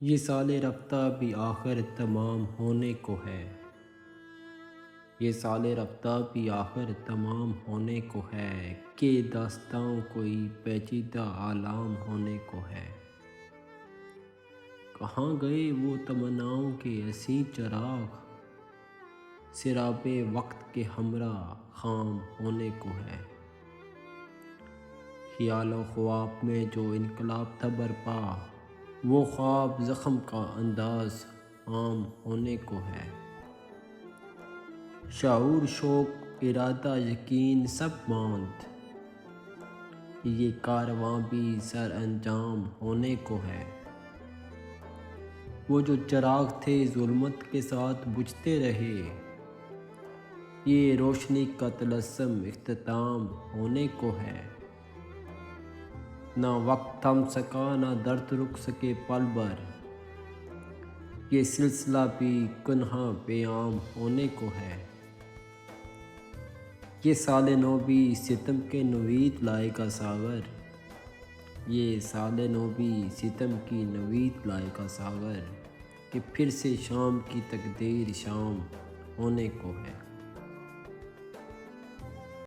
یہ سال رفتہ بھی آخر تمام ہونے کو ہے، یہ سال رفتہ بھی آخر تمام ہونے کو ہے، کہ داستاں کوئی پیچیدہ عالم ہونے کو ہے۔ کہاں گئے وہ تمناؤں کے حسین چراغ، سراب وقت کے ہمراہ خام ہونے کو ہے۔ خیال و خواب میں جو انقلاب تھا برپا، وہ خواب زخم کا انداز عام ہونے کو ہے۔ شعور، شوق، ارادہ، یقین سب ماند، یہ کارواں بھی سر انجام ہونے کو ہے۔ وہ جو چراغ تھے ظلمت کے ساتھ بجھتے رہے، یہ روشنی کا طلسم اختتام ہونے کو ہے۔ نہ وقت تھم سکا نہ درد رک سکے پل بھر، یہ سلسلہ بھی کنہا پیام ہونے کو ہے۔ یہ سال نو بھی ستم کے نوید لائے گا ساغر، یہ سال نو بھی ستم کی نوید لائے گا ساغر، کہ پھر سے شام کی تقدیر شام ہونے کو ہے۔